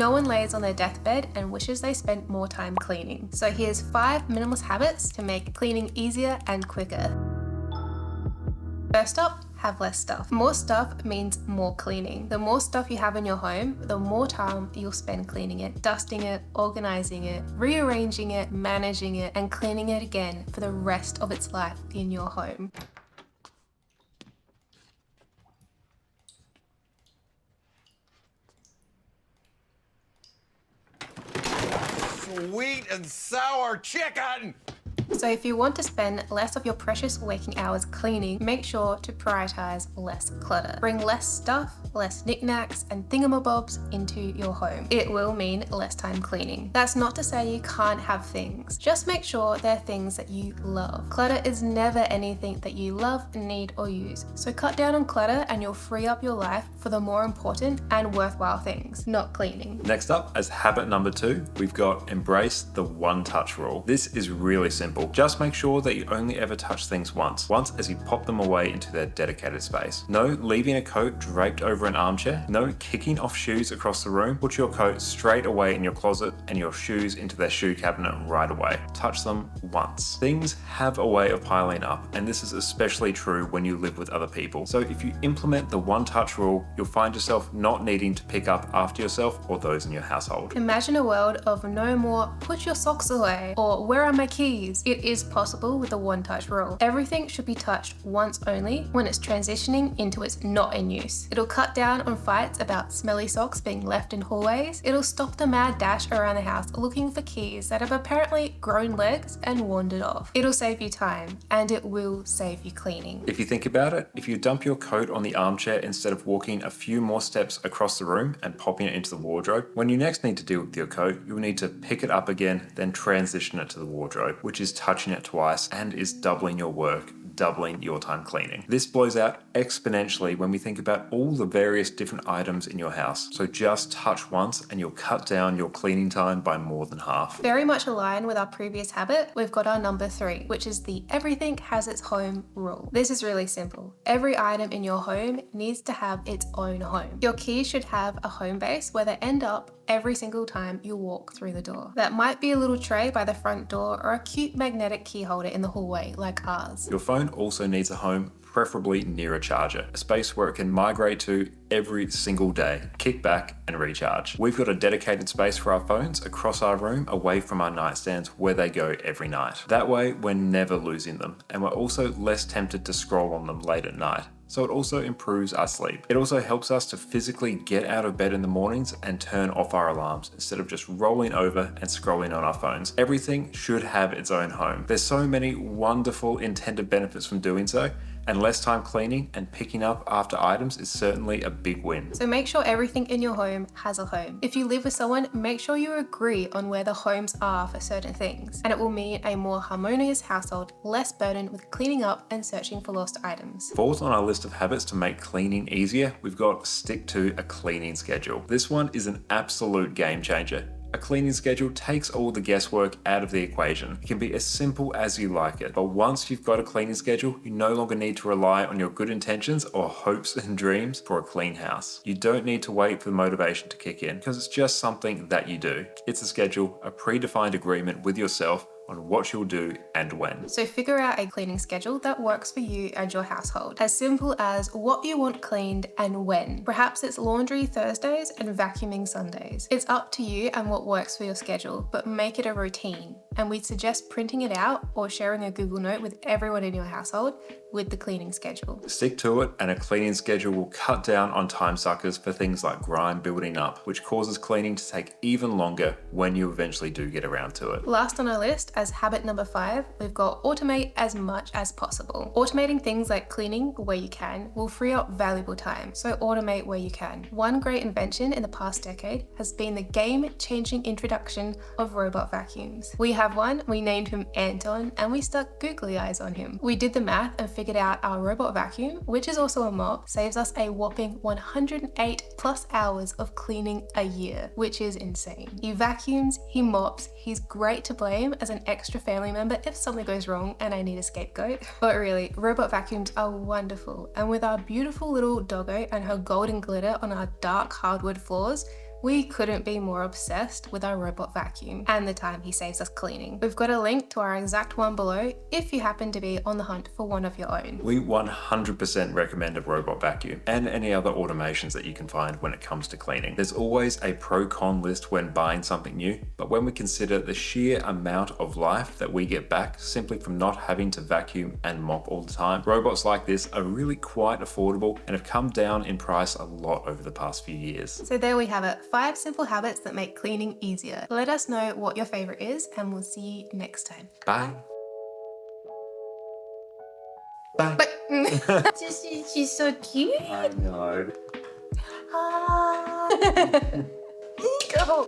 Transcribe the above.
No one lays on their deathbed and wishes they spent more time cleaning. So here's 5 minimalist habits to make cleaning easier and quicker. First up, have less stuff. More stuff means more cleaning. The more stuff you have in your home, the more time you'll spend cleaning it, dusting it, organizing it, rearranging it, managing it, and cleaning it again for the rest of its life in your home. Sweet and sour chicken! So if you want to spend less of your precious waking hours cleaning, make sure to prioritize less clutter. Bring less stuff, less knickknacks and thingamabobs into your home. It will mean less time cleaning. That's not to say you can't have things. Just make sure they're things that you love. Clutter is never anything that you love, need, or use. So cut down on clutter and you'll free up your life for the more important and worthwhile things, not cleaning. Next up, as habit number 2, we've got embrace the one-touch rule. This is really simple. Just make sure that you only ever touch things once as you pop them away into their dedicated space. No leaving a coat draped over an armchair. No kicking off shoes across the room. Put your coat straight away in your closet and your shoes into their shoe cabinet right away. Touch them once. Things have a way of piling up, and this is especially true when you live with other people. So if you implement the one-touch rule, you'll find yourself not needing to pick up after yourself or those in your household. Imagine a world of no more put your socks away or where are my keys? It is possible with the one-touch rule. Everything should be touched once only when it's transitioning into its not in use. It'll cut down on fights about smelly socks being left in hallways. It'll stop the mad dash around the house looking for keys that have apparently grown legs and wandered off. It'll save you time, and it will save you cleaning. If you think about it, if you dump your coat on the armchair instead of walking a few more steps across the room and popping it into the wardrobe, when you next need to deal with your coat, you'll need to pick it up again, then transition it to the wardrobe, which is touching it twice and is doubling your work, doubling your time cleaning. This blows out exponentially when we think about all the various different items in your house. So just touch once and you'll cut down your cleaning time by more than half. Very much aligned with our previous habit, we've got our number 3, which is the everything has its home rule. This is really simple. Every item in your home needs to have its own home. Your keys should have a home base where they end up every single time you walk through the door. That might be a little tray by the front door or a cute magnetic key holder in the hallway like ours. Your phone also needs a home, preferably near a charger, a space where it can migrate to every single day, kick back and recharge. We've got a dedicated space for our phones across our room away from our nightstands where they go every night. That way we're never losing them, and we're also less tempted to scroll on them late at night. So it also improves our sleep. It also helps us to physically get out of bed in the mornings and turn off our alarms instead of just rolling over and scrolling on our phones. Everything should have its own home. There's so many wonderful intended benefits from doing so, and less time cleaning and picking up after items is certainly a big win. So make sure everything in your home has a home. If you live with someone, make sure you agree on where the homes are for certain things, and it will mean a more harmonious household, less burdened with cleaning up and searching for lost items. Fourth on our list of habits to make cleaning easier, we've got stick to a cleaning schedule. This one is an absolute game changer. A cleaning schedule takes all the guesswork out of the equation. It can be as simple as you like it, but once you've got a cleaning schedule, you no longer need to rely on your good intentions or hopes and dreams for a clean house. You don't need to wait for the motivation to kick in, because it's just something that you do. It's a schedule, a predefined agreement with yourself on what you'll do and when. So figure out a cleaning schedule that works for you and your household. As simple as what you want cleaned and when. Perhaps it's laundry Thursdays and vacuuming Sundays. It's up to you and what works for your schedule, but make it a routine. And we'd suggest printing it out or sharing a Google Note with everyone in your household with the cleaning schedule. Stick to it, and a cleaning schedule will cut down on time suckers for things like grime building up, which causes cleaning to take even longer when you eventually do get around to it. Last on our list, as habit number 5, we've got automate as much as possible. Automating things like cleaning where you can will free up valuable time, so automate where you can. One great invention in the past decade has been the game-changing introduction of robot vacuums. We have one, we named him Anton, and we stuck googly eyes on him. We did the math and figured out our robot vacuum, which is also a mop, saves us a whopping 108 plus hours of cleaning a year, which is insane. He vacuums, he mops, he's great to blame as an extra family member if something goes wrong and I need a scapegoat. But really, robot vacuums are wonderful, and with our beautiful little doggo and her golden glitter on our dark hardwood floors, We couldn't be more obsessed with our robot vacuum and the time he saves us cleaning. We've got a link to our exact one below if you happen to be on the hunt for one of your own. We 100% recommend a robot vacuum and any other automations that you can find when it comes to cleaning. There's always a pro-con list when buying something new, but when we consider the sheer amount of life that we get back simply from not having to vacuum and mop all the time, robots like this are really quite affordable and have come down in price a lot over the past few years. So there we have it, 5 simple habits that make cleaning easier. Let us know what your favorite is and we'll see you next time. Bye. Bye. But she's so cute. I know. Go.